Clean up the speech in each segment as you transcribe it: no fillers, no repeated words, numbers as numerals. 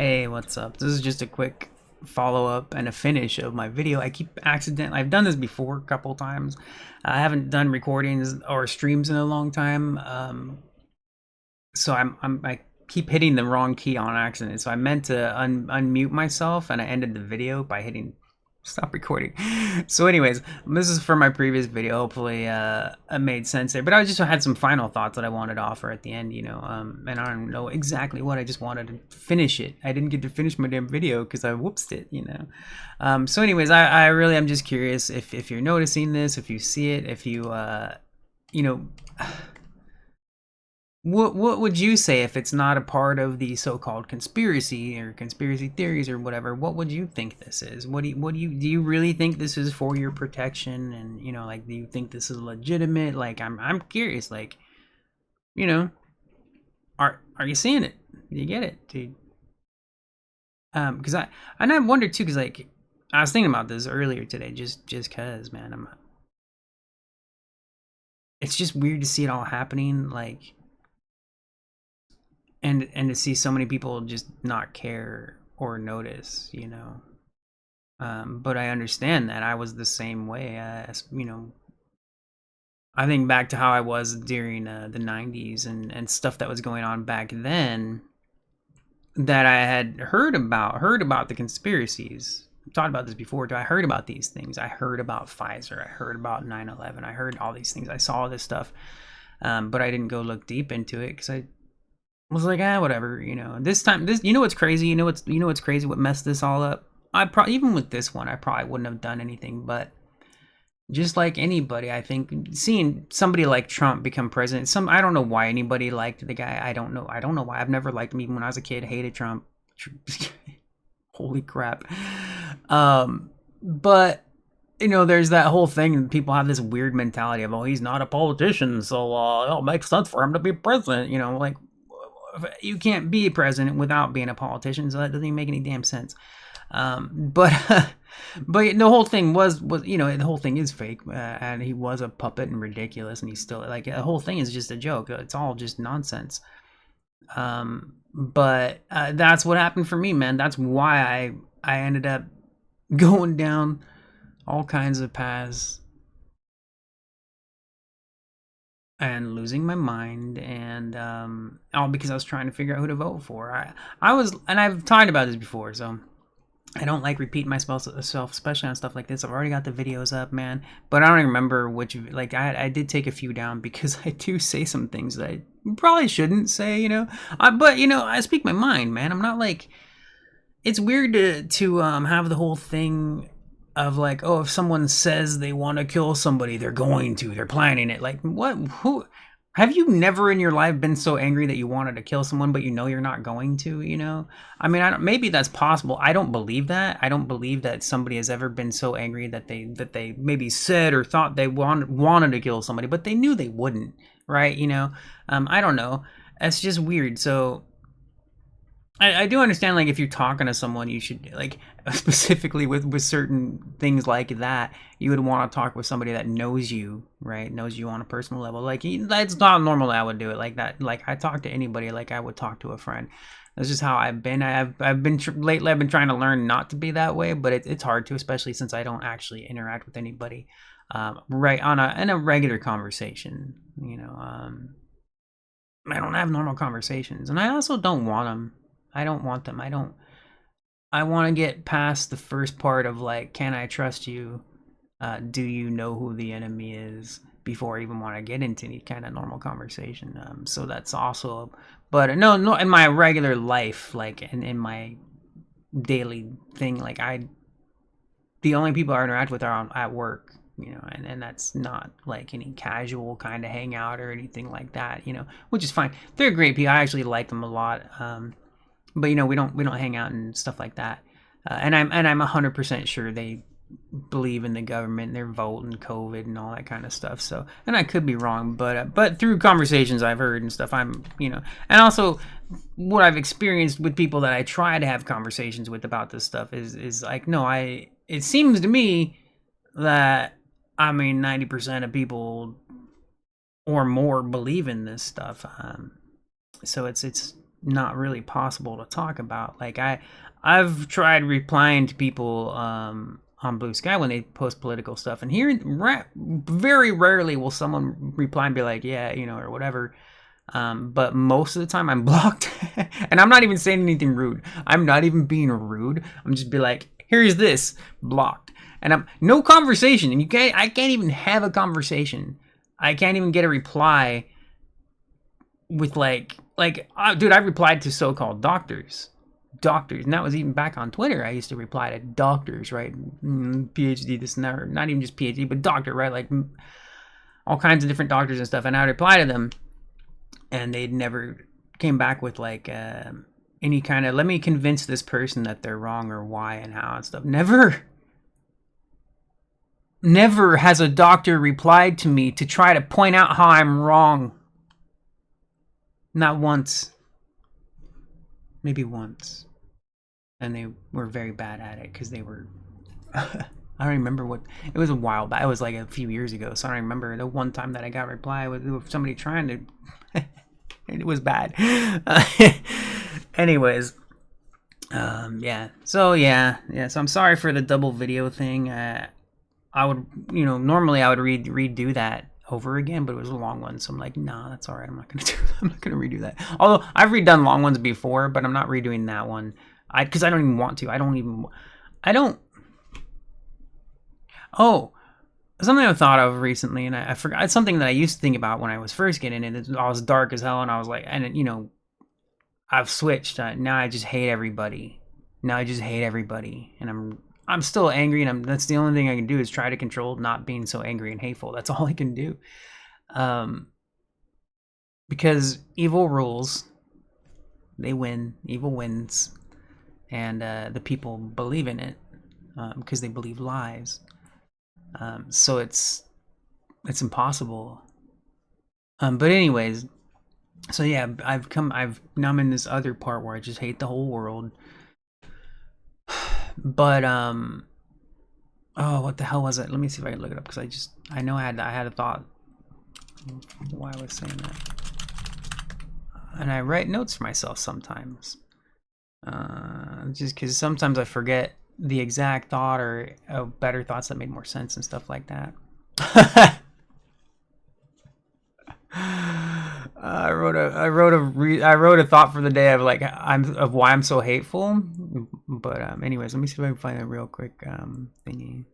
Hey, what's up? This is just a quick follow-up and a finish of my video. I've done this before a couple times. I haven't done recordings or streams in a long time. So I keep hitting the wrong key on accident. So I meant to unmute myself and I ended the video by hitting stop recording. So anyways, this is for my previous video. Hopefully it made sense there, but I just had some final thoughts that I wanted to offer at the end, and I don't know exactly what. I just wanted to finish it. I didn't get to finish my damn video because I whoopsed it. So anyways, I really am just curious if you're noticing this, if you see it, if you you know what would you say if it's not a part of the so-called conspiracy or conspiracy theories or whatever? What would you think this is? Do you really think this is for your protection? And like, do you think this is legitimate? Like, I'm curious. Like, are you seeing it? Do you get it, dude? Because I wonder too, because like I was thinking about this earlier today, just cause, man, it's just weird to see it all happening, like. And to see so many people just not care or notice, but I understand that I was the same way. I think back to how I was during the 90s and stuff that was going on back then that I had heard about the conspiracies. I've talked about this before. I heard about these things. I heard about Pfizer. I heard about 9/11. I heard all these things. I saw this stuff, but I didn't go look deep into it because I was like, whatever, This time, what's crazy? What's crazy? What messed this all up? Even with this one, I probably wouldn't have done anything. But just like anybody, I think seeing somebody like Trump become president, I don't know why anybody liked the guy. I don't know why. I've never liked him. Even when I was a kid, hated Trump. Holy crap. But there's that whole thing, and people have this weird mentality of, oh, he's not a politician, so it makes sense for him to be president. Like. You can't be a president without being a politician, so that doesn't even make any damn sense. But the whole thing was the whole thing is fake, and he was a puppet and ridiculous, and he's still like the whole thing is just a joke. It's all just nonsense. But that's what happened for me, man. That's why I ended up going down all kinds of paths and losing my mind, and all because I was trying to figure out who to vote for. And I've talked about this before, so I don't like repeating myself, especially on stuff like this. I've already got the videos up, man, but I don't even remember which. Like, I did take a few down because I do say some things that I probably shouldn't say, but I speak my mind, man. I'm not like. It's weird to have the whole thing of like, oh, if someone says they want to kill somebody, they're planning it. Like, what? Who? Have you never in your life been so angry that you wanted to kill someone, but you're not going to? I mean, maybe that's possible. I don't believe that. I don't believe that somebody has ever been so angry that they maybe said or thought they wanted to kill somebody, but they knew they wouldn't, right? I don't know. It's just weird. So I do understand, like, if you're talking to someone, you should, like, specifically with certain things like that, you would want to talk with somebody that knows you, right? Knows you on a personal level. Like, that's not normal that I would do it like that. Like, I talk to anybody like I would talk to a friend. That's just how I've been. Lately, I've been trying to learn not to be that way, but it's hard to, especially since I don't actually interact with anybody, right, in a regular conversation. I don't have normal conversations, and I also don't want them. I don't want them. I want to get past the first part of, like, can I trust you? Do you know who the enemy is? Before I even want to get into any kind of normal conversation. So that's also, but no, in my regular life, like in my daily thing, like the only people I interact with are at work, and that's not like any casual kind of hangout or anything like that, which is fine. They're great people. I actually like them a lot. But we don't hang out and stuff like that. And I'm 100% sure they believe in the government, their vote and COVID and all that kind of stuff. So, and I could be wrong, but through conversations I've heard and stuff, and also what I've experienced with people that I try to have conversations with about this stuff is like, no, it seems to me that 90% of people or more believe in this stuff. So it's not really possible to talk about. Like I've tried replying to people on Blue Sky when they post political stuff, and here very rarely will someone reply and be like, yeah, you know, or whatever. But most of the time I'm blocked. And I'm not even saying anything rude. I'm not even being rude. I'm just be like, here's this, blocked. And I'm no conversation. And I can't even have a conversation. I can't even get a reply with dude, I replied to so-called doctors. Doctors. And that was even back on Twitter. I used to reply to doctors, right? PhD, this and that, not even just PhD, but doctor, right? Like all kinds of different doctors and stuff. And I would reply to them, and they'd never came back with like any kind of, let me convince this person that they're wrong or why and how and stuff. Never has a doctor replied to me to try to point out how I'm wrong. Not once. Maybe once. And they were very bad at it because they were I don't remember what it was. A while back. It was like a few years ago, so I don't remember. The one time that I got a reply was somebody trying to it was bad. Anyways, yeah. So so I'm sorry for the double video thing. I would, you know, normally I would redo that over again, but it was a long one, so I'm like, nah, that's all right. I'm not gonna redo that. Although I've redone long ones before, but I'm not redoing that one. Because I don't even want to. I don't. Oh, something I thought of recently, and I forgot. It's something that I used to think about when I was first getting in. I was dark as hell, and I was like, and you know, I've switched. Now I just hate everybody. And I'm still angry, and that's the only thing I can do is try to control not being so angry and hateful. That's all I can do. Because evil rules. They win. Evil wins, and the people believe in it because they believe lies. So it's impossible. But anyways, so yeah, now I'm in this other part where I just hate the whole world. But oh, what the hell was it? Let me see if I can look it up, because I know I had a thought why I was saying that, and I write notes for myself sometimes, just because sometimes I forget the exact thought or better thoughts that made more sense and stuff like that. I wrote a thought for the day of like of why I'm so hateful. But anyways, let me see if I can find a real quick thingy.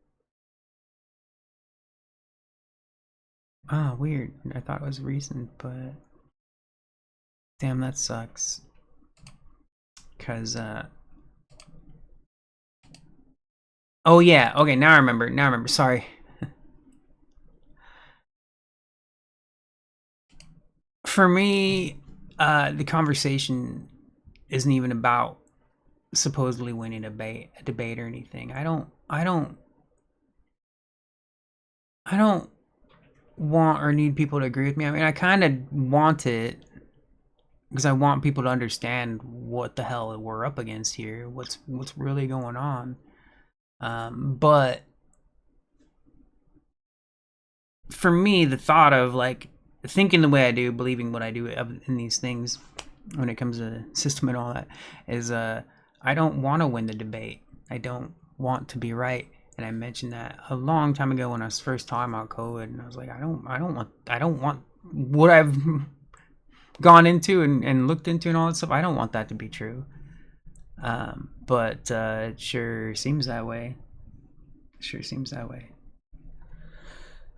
Oh, weird. I thought it was recent, but damn, that sucks. Cause oh yeah, okay, now I remember. Sorry. For me, the conversation isn't even about supposedly winning a debate or anything. I don't want or need people to agree with me. I mean, I kind of want it because I want people to understand what the hell we're up against here. What's really going on. But for me, the thought of like thinking the way I do, believing what I do in these things, when it comes to system and all that, is I don't want to win the debate. I don't want to be right. And I mentioned that a long time ago when I was first talking about COVID, and I was like, I don't want what I've gone into and looked into and all that stuff. I don't want that to be true. But it sure seems that way.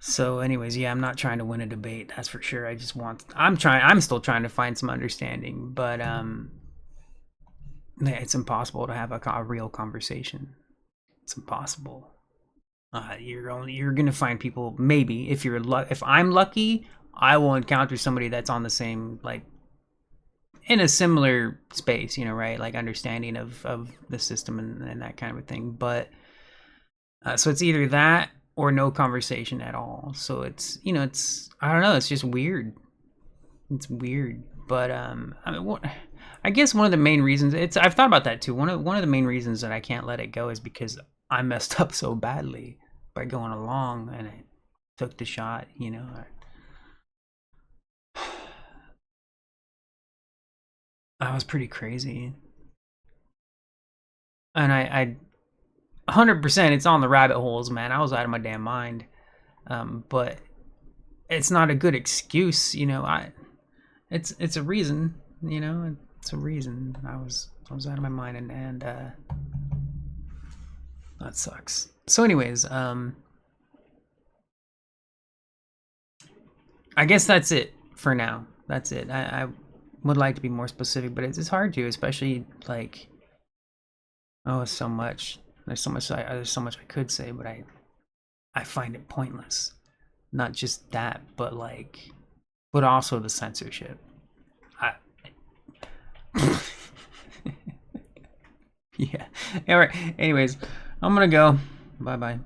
So anyways, yeah, I'm not trying to win a debate, that's for sure. I'm still trying to find some understanding, but it's impossible to have a real conversation. It's impossible. You're gonna find people, maybe if I'm lucky, I will encounter somebody that's on the same, like, in a similar space, you know, right? Like understanding of the system and that kind of a thing. But so it's either that or no conversation at all. So it's, you know, I don't know, it's just weird. It's weird. But I mean, I guess one of the main reasons I've thought about that too. One of the main reasons that I can't let it go is because I messed up so badly by going along, and I took the shot, you know. That was pretty crazy. And I 100% it's on the rabbit holes, man. I was out of my damn mind. But it's not a good excuse, you know. It's a reason, you know. It's a reason. I was out of my mind, and that sucks. So, anyways, I guess that's it for now. That's it. I would like to be more specific, but it's hard to, especially like, oh, so much. There's so much I could say, but I find it pointless. Not just that, but like, but also the censorship. I, yeah. All right. Anyways, I'm gonna go. Bye bye.